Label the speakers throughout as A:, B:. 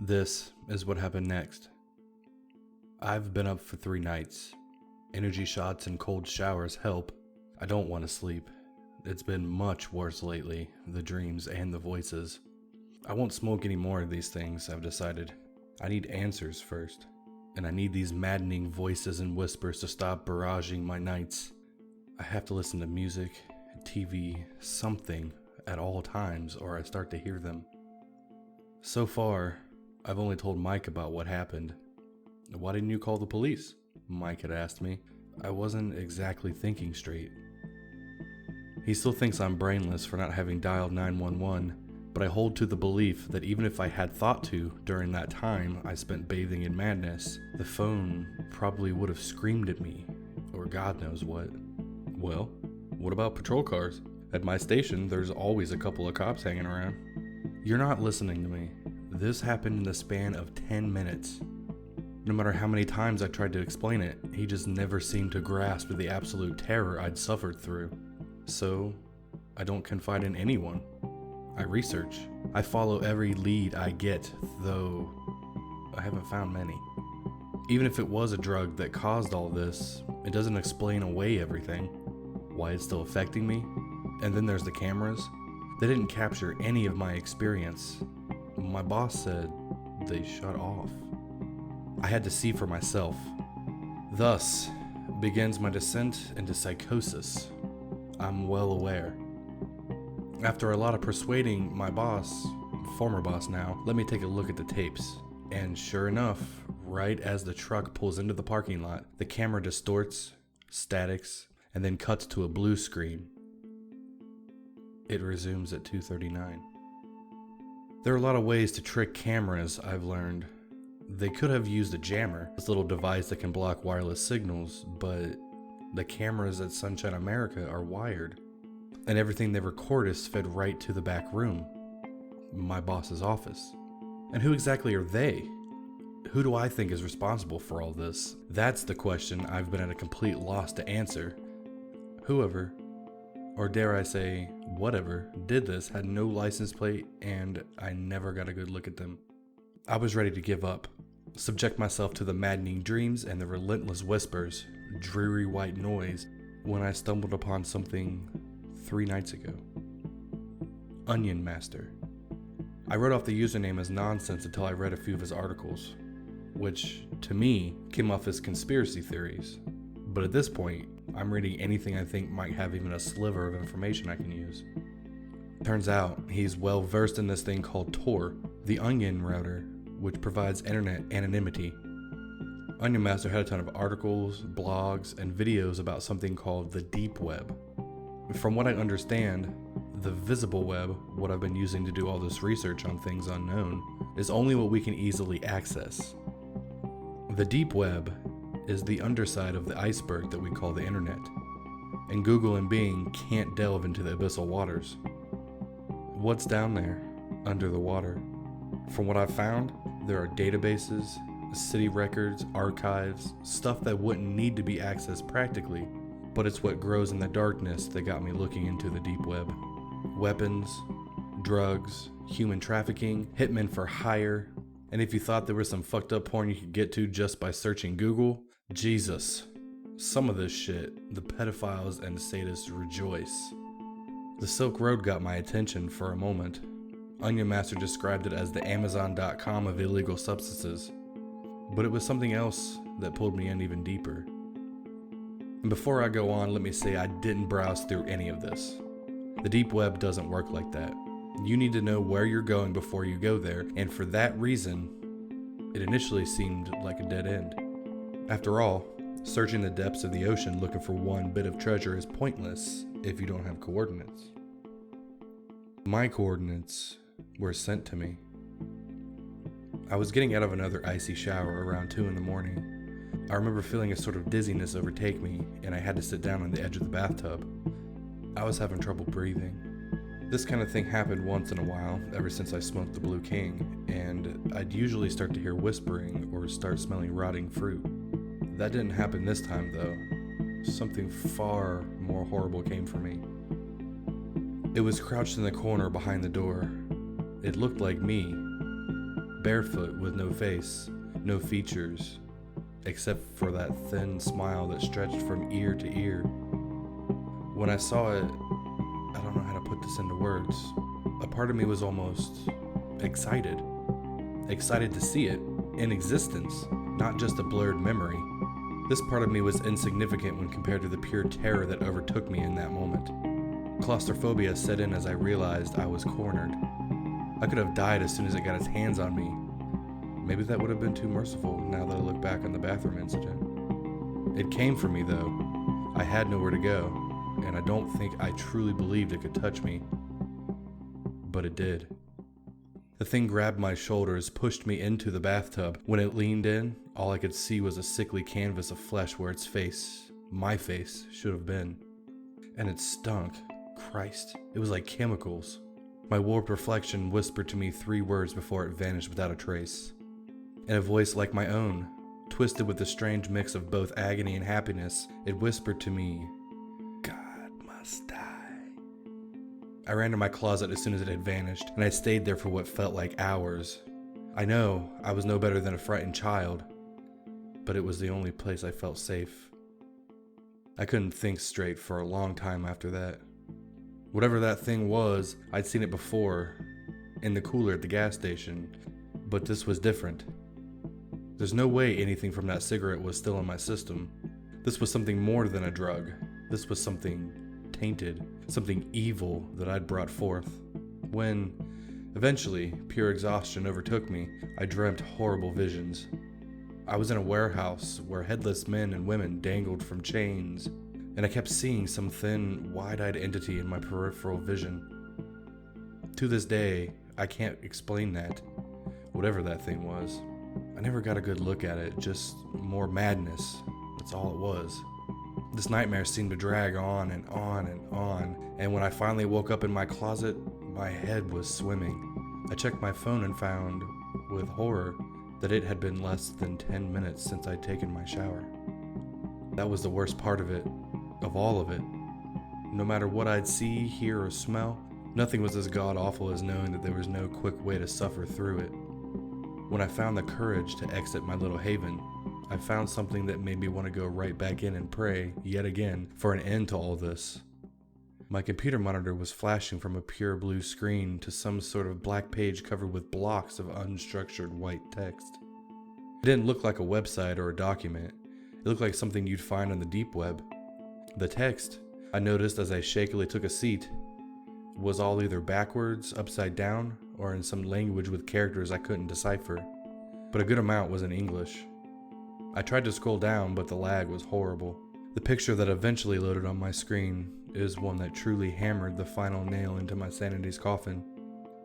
A: This is what happened next. I've been up for 3 nights. Energy shots and cold showers help. I don't want to sleep. It's been much worse lately, the dreams and the voices. I won't smoke any more of these things, I've decided. I need answers first, and I need these maddening voices and whispers to stop barraging my nights. I have to listen to music, TV, something at all times, or I start to hear them. So far, I've only told Mike about what happened. "Why didn't you call the police?" Mike had asked me. I wasn't exactly thinking straight. He still thinks I'm brainless for not having dialed 911, but I hold to the belief that even if I had thought to during that time I spent bathing in madness, the phone probably would have screamed at me, or God knows what. Well, what about patrol cars? At my station, there's always a couple of cops hanging around. You're not listening to me. This happened in the span of 10 minutes. No matter how many times I tried to explain it, he just never seemed to grasp the absolute terror I'd suffered through. So, I don't confide in anyone. I research. I follow every lead I get, though I haven't found many. Even if it was a drug that caused all this, it doesn't explain away everything. Why it's still affecting me? And then there's the cameras. They didn't capture any of my experience. My boss said they shut off. I had to see for myself. Thus begins my descent into psychosis. I'm well aware. After a lot of persuading, my boss, former boss now, let me take a look at the tapes. And sure enough, right as the truck pulls into the parking lot, the camera distorts, statics, and then cuts to a blue screen. It resumes at 2:39. There are a lot of ways to trick cameras, I've learned. They could have used a jammer, this little device that can block wireless signals, but the cameras at Sunshine America are wired, and everything they record is fed right to the back room, my boss's office. And who exactly are they? Who do I think is responsible for all this? That's the question I've been at a complete loss to answer. Whoever, or dare I say, whatever, did this had no license plate, and I never got a good look at them. I was ready to give up, subject myself to the maddening dreams and the relentless whispers, dreary white noise, when I stumbled upon something 3 nights ago. Onion Master. I wrote off the username as nonsense until I read a few of his articles, which, to me, came off as conspiracy theories. But at this point, I'm reading anything I think might have even a sliver of information I can use. Turns out, he's well versed in this thing called Tor, the Onion router, which provides internet anonymity. Onion Master had a ton of articles, blogs, and videos about something called the Deep Web. From what I understand, the visible web, what I've been using to do all this research on things unknown, is only what we can easily access. The Deep Web is the underside of the iceberg that we call the internet, and Google and Bing can't delve into the abyssal waters. What's down there, under the water? From what I've found, there are databases, city records, archives, stuff that wouldn't need to be accessed practically, but it's what grows in the darkness that got me looking into the deep web. Weapons, drugs, human trafficking, hitmen for hire, and if you thought there was some fucked up porn you could get to just by searching Google, Jesus. Some of this shit, the pedophiles and sadists rejoice. The Silk Road got my attention for a moment. Onion Master described it as the Amazon.com of illegal substances, but it was something else that pulled me in even deeper. And before I go on, let me say I didn't browse through any of this. The deep web doesn't work like that. You need to know where you're going before you go there, and for that reason, it initially seemed like a dead end. After all, searching the depths of the ocean looking for one bit of treasure is pointless if you don't have coordinates. My coordinates were sent to me. I was getting out of another icy shower around 2 in the morning. I remember feeling a sort of dizziness overtake me, and I had to sit down on the edge of the bathtub. I was having trouble breathing. This kind of thing happened once in a while, ever since I smoked the Blue King, and I'd usually start to hear whispering or start smelling rotting fruit. That didn't happen this time, though. Something far more horrible came for me. It was crouched in the corner behind the door. It looked like me, barefoot with no face, no features, except for that thin smile that stretched from ear to ear. When I saw it, I don't know how to put this into words. A part of me was almost excited. Excited to see it in existence, not just a blurred memory. This part of me was insignificant when compared to the pure terror that overtook me in that moment. Claustrophobia set in as I realized I was cornered. I could have died as soon as it got its hands on me. Maybe that would have been too merciful now that I look back on the bathroom incident. It came for me though. I had nowhere to go, and I don't think I truly believed it could touch me. But it did. The thing grabbed my shoulders, pushed me into the bathtub. When it leaned in, all I could see was a sickly canvas of flesh where its face, my face, should have been. And it stunk. Christ, it was like chemicals. My warped reflection whispered to me 3 words before it vanished without a trace. In a voice like my own, twisted with a strange mix of both agony and happiness, it whispered to me, "God must die." I ran to my closet as soon as it had vanished, and I stayed there for what felt like hours. I know I was no better than a frightened child, but it was the only place I felt safe. I couldn't think straight for a long time after that. Whatever that thing was, I'd seen it before, in the cooler at the gas station, but this was different. There's no way anything from that cigarette was still in my system. This was something more than a drug. This was something tainted, something evil that I'd brought forth. When, eventually, pure exhaustion overtook me, I dreamt horrible visions. I was in a warehouse where headless men and women dangled from chains, and I kept seeing some thin, wide-eyed entity in my peripheral vision. To this day, I can't explain that, whatever that thing was. I never got a good look at it, just more madness. That's all it was. This nightmare seemed to drag on and on and on, and when I finally woke up in my closet, my head was swimming. I checked my phone and found, with horror, that it had been less than 10 minutes since I'd taken my shower. That was the worst part of it, of all of it. No matter what I'd see, hear, or smell, nothing was as god-awful as knowing that there was no quick way to suffer through it. When I found the courage to exit my little haven, I found something that made me want to go right back in and pray, yet again, for an end to all this. My computer monitor was flashing from a pure blue screen to some sort of black page covered with blocks of unstructured white text. It didn't look like a website or a document. It looked like something you'd find on the deep web. The text, I noticed as I shakily took a seat, was all either backwards, upside down, or in some language with characters I couldn't decipher. But a good amount was in English. I tried to scroll down, but the lag was horrible. The picture that eventually loaded on my screen is one that truly hammered the final nail into my sanity's coffin.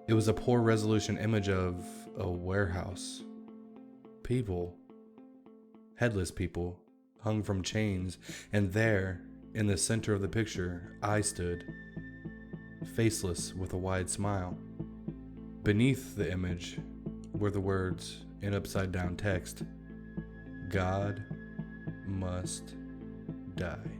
A: It was a poor resolution image of a warehouse. People. Headless people, hung from chains, and there, in the center of the picture, I stood, faceless with a wide smile. Beneath the image were the words, in upside-down text, "God must die."